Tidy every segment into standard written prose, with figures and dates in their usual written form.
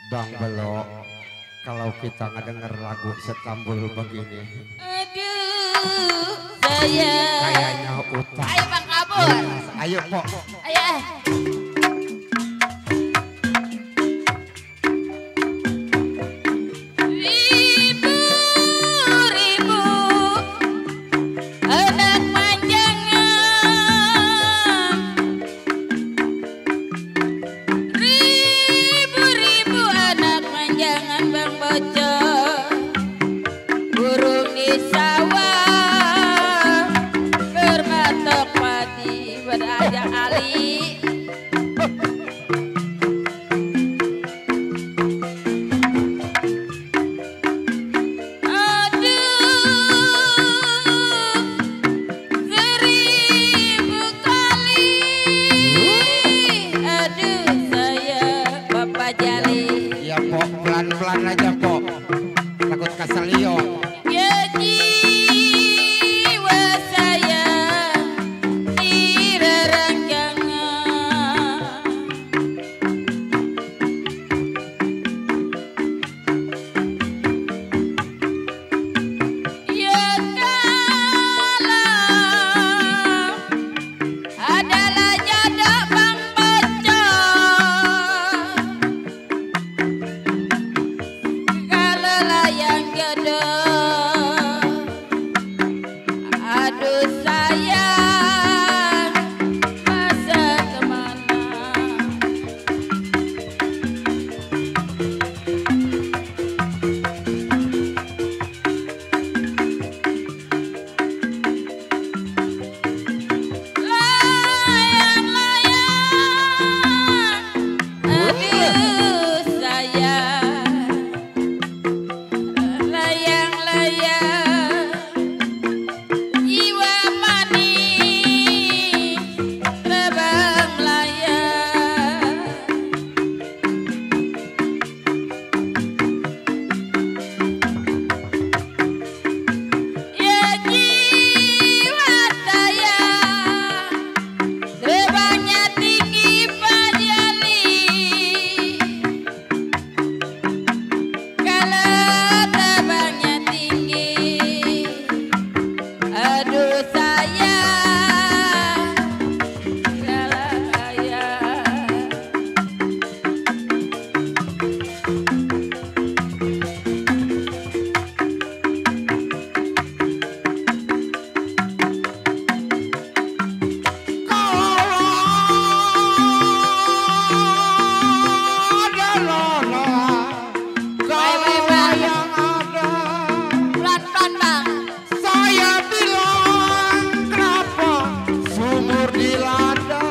Bang Belok, kalau kita ngedenger lagu Setambul begini, aduh saya kayaknya utang. ayo bang kabur, Ayo Pok. ayo ribu-ribu anak manjangan, ribu-ribu anak manjangan bang bocor, burung di sawah bermatok padi berajak ali. Seribu kali, aduh saya Bapak Jali. Ya Pok, pelan-pelan aja Pok. Takut keselio. Ya jiwa saya direrangjangan, ya kalau adalah jodoh bang bocor, kalau layang jodoh, aduh sayang masa kemana. Layang-layang, aduh sayang, layang-layang, jiwa manis terbang layang. Ya jiwa saya terbangnya tinggi Pak Jali, kalau terbangnya tinggi, aduh sayang, layang. Pelan-pelan bang. Saya bilang kenapa sumur dilanda.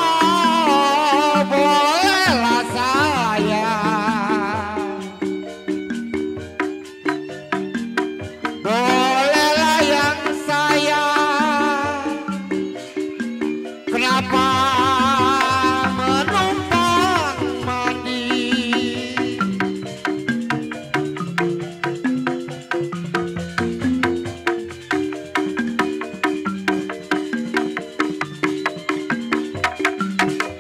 Kalau bolehlah saya, bolehlah yang saya, kenapa menumpang mandi?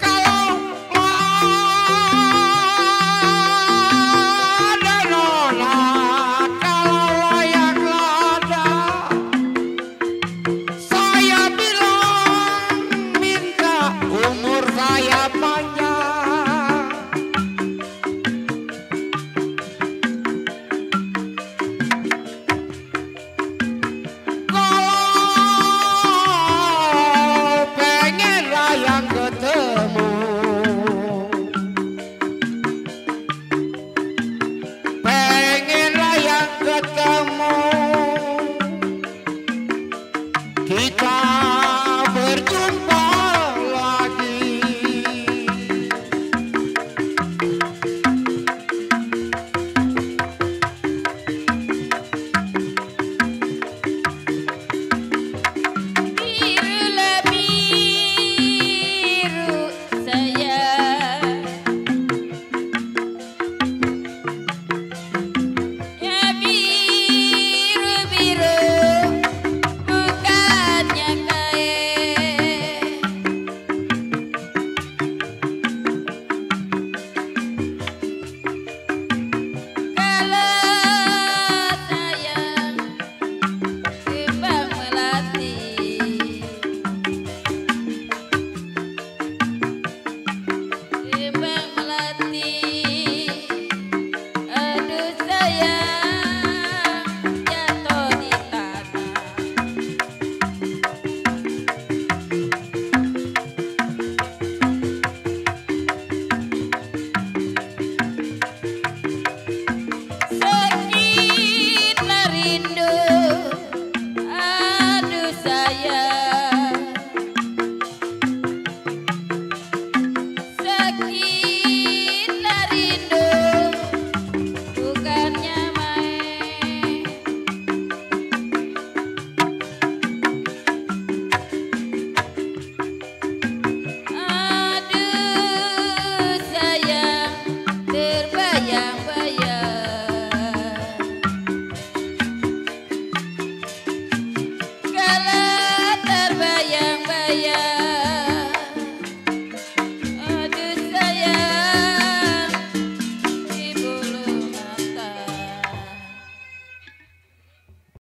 Kalau ada nona, kalau layak lada, saya bilang minta umur saya panjang.